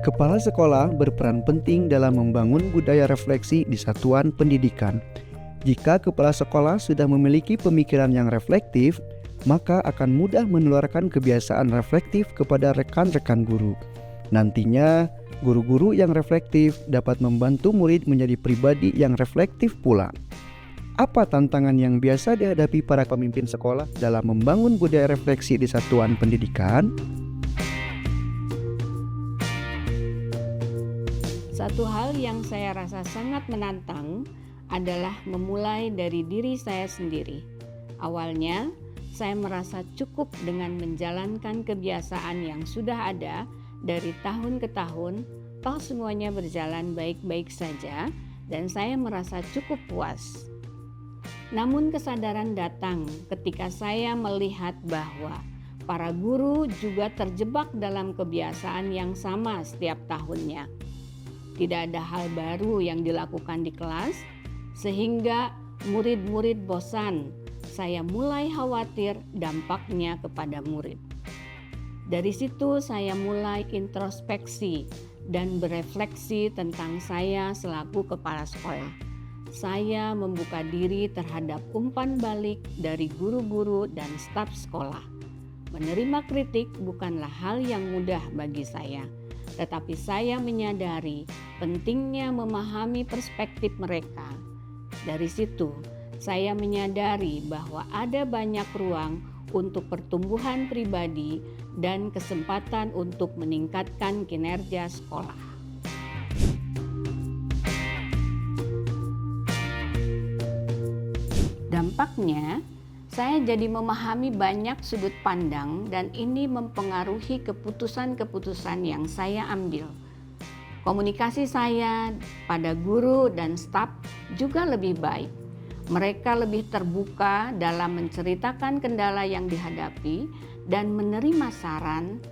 Kepala sekolah berperan penting dalam membangun budaya refleksi di satuan pendidikan. Jika kepala sekolah sudah memiliki pemikiran yang reflektif, maka akan mudah menularkan kebiasaan reflektif kepada rekan-rekan guru. Nantinya, guru-guru yang reflektif dapat membantu murid menjadi pribadi yang reflektif pula. Apa tantangan yang biasa dihadapi para pemimpin sekolah dalam membangun budaya refleksi di satuan pendidikan? Satu hal yang saya rasa sangat menantang adalah memulai dari diri saya sendiri. Awalnya, saya merasa cukup dengan menjalankan kebiasaan yang sudah ada dari tahun ke tahun, toh semuanya berjalan baik-baik saja dan saya merasa cukup puas. Namun kesadaran datang ketika saya melihat bahwa para guru juga terjebak dalam kebiasaan yang sama setiap tahunnya. Tidak ada hal baru yang dilakukan di kelas, sehingga murid-murid bosan. Saya mulai khawatir dampaknya kepada murid. Dari situ saya mulai introspeksi dan berefleksi tentang saya selaku kepala sekolah. Saya membuka diri terhadap umpan balik dari guru-guru dan staf sekolah. Menerima kritik bukanlah hal yang mudah bagi saya. Tetapi saya menyadari pentingnya memahami perspektif mereka. Dari situ, saya menyadari bahwa ada banyak ruang untuk pertumbuhan pribadi dan kesempatan untuk meningkatkan kinerja sekolah. Dampaknya, saya jadi memahami banyak sudut pandang dan ini mempengaruhi keputusan-keputusan yang saya ambil. Komunikasi saya pada guru dan staf juga lebih baik. Mereka lebih terbuka dalam menceritakan kendala yang dihadapi dan menerima saran.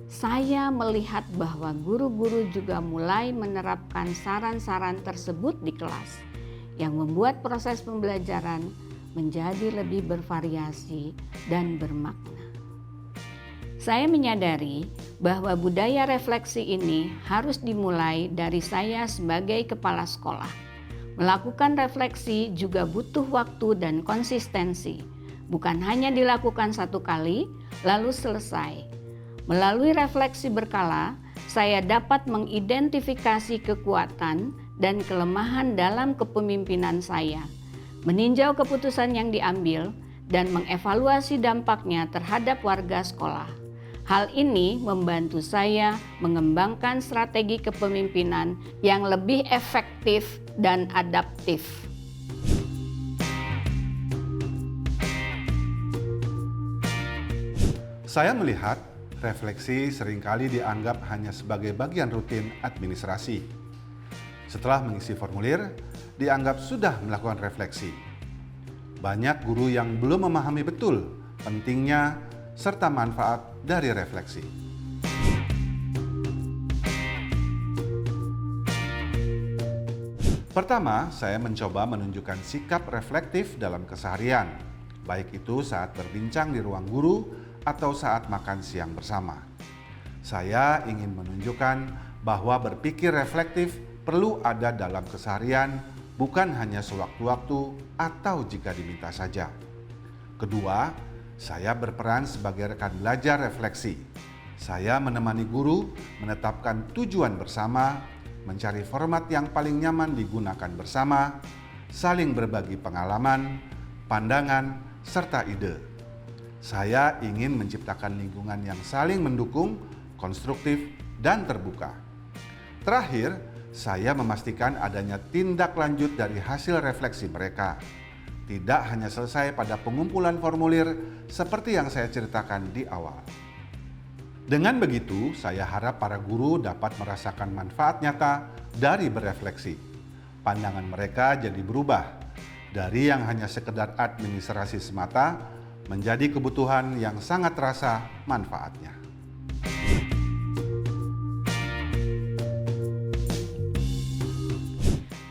Saya melihat bahwa guru-guru juga mulai menerapkan saran-saran tersebut di kelas yang membuat proses pembelajaran menjadi lebih bervariasi dan bermakna. Saya menyadari bahwa budaya refleksi ini harus dimulai dari saya sebagai kepala sekolah. Melakukan refleksi juga butuh waktu dan konsistensi, bukan hanya dilakukan satu kali lalu selesai. Melalui refleksi berkala, saya dapat mengidentifikasi kekuatan dan kelemahan dalam kepemimpinan saya, meninjau keputusan yang diambil, dan mengevaluasi dampaknya terhadap warga sekolah. Hal ini membantu saya mengembangkan strategi kepemimpinan yang lebih efektif dan adaptif. Saya melihat refleksi seringkali dianggap hanya sebagai bagian rutin administrasi. Setelah mengisi formulir, dianggap sudah melakukan refleksi. Banyak guru yang belum memahami betul pentingnya serta manfaat dari refleksi. Pertama, saya mencoba menunjukkan sikap reflektif dalam keseharian, baik itu saat berbincang di ruang guru atau saat makan siang bersama. Saya ingin menunjukkan bahwa berpikir reflektif perlu ada dalam keseharian, bukan hanya sewaktu-waktu atau jika diminta saja. Kedua, saya berperan sebagai rekan belajar refleksi. Saya menemani guru menetapkan tujuan bersama, mencari format yang paling nyaman digunakan bersama, saling berbagi pengalaman, pandangan, serta ide. Saya ingin menciptakan lingkungan yang saling mendukung, konstruktif, dan terbuka. Terakhir, saya memastikan adanya tindak lanjut dari hasil refleksi mereka. Tidak hanya selesai pada pengumpulan formulir seperti yang saya ceritakan di awal. Dengan begitu, saya harap para guru dapat merasakan manfaat nyata dari berefleksi. Pandangan mereka jadi berubah dari yang hanya sekedar administrasi semata menjadi kebutuhan yang sangat terasa manfaatnya.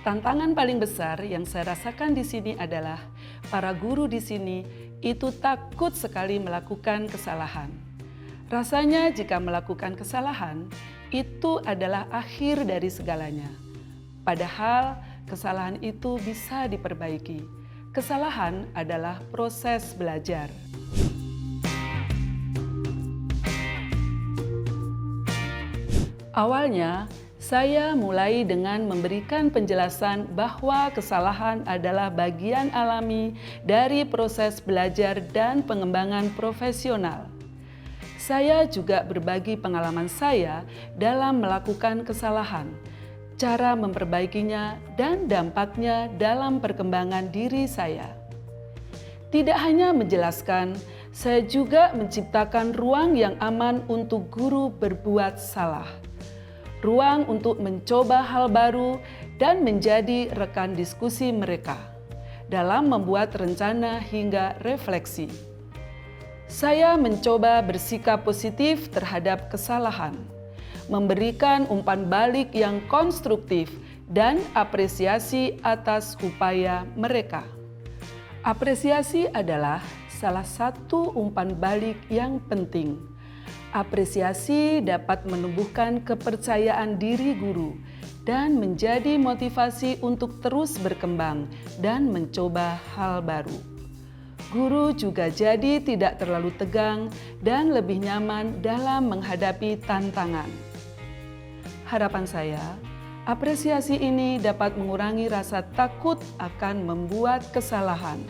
Tantangan paling besar yang saya rasakan di sini adalah para guru di sini itu takut sekali melakukan kesalahan. Rasanya jika melakukan kesalahan, itu adalah akhir dari segalanya. Padahal kesalahan itu bisa diperbaiki. Kesalahan adalah proses belajar. Awalnya, saya mulai dengan memberikan penjelasan bahwa kesalahan adalah bagian alami dari proses belajar dan pengembangan profesional. Saya juga berbagi pengalaman saya dalam melakukan kesalahan, cara memperbaikinya, dan dampaknya dalam perkembangan diri saya. Tidak hanya menjelaskan, saya juga menciptakan ruang yang aman untuk guru berbuat salah. Ruang untuk mencoba hal baru dan menjadi rekan diskusi mereka dalam membuat rencana hingga refleksi. Saya mencoba bersikap positif terhadap kesalahan, memberikan umpan balik yang konstruktif dan apresiasi atas upaya mereka. Apresiasi adalah salah satu umpan balik yang penting. Apresiasi dapat menumbuhkan kepercayaan diri guru dan menjadi motivasi untuk terus berkembang dan mencoba hal baru. Guru juga jadi tidak terlalu tegang dan lebih nyaman dalam menghadapi tantangan. Harapan saya, apresiasi ini dapat mengurangi rasa takut akan membuat kesalahan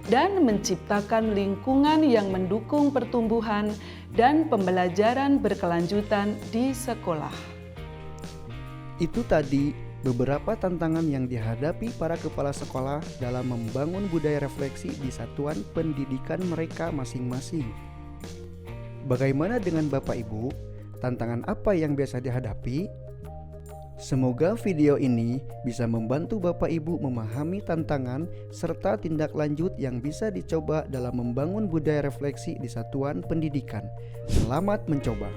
dan menciptakan lingkungan yang mendukung pertumbuhan dan pembelajaran berkelanjutan di sekolah. Itu tadi beberapa tantangan yang dihadapi para kepala sekolah dalam membangun budaya refleksi di satuan pendidikan mereka masing-masing. Bagaimana dengan Bapak Ibu? Tantangan apa yang biasa dihadapi? Semoga video ini bisa membantu Bapak Ibu memahami tantangan serta tindak lanjut yang bisa dicoba dalam membangun budaya refleksi di satuan pendidikan. Selamat mencoba!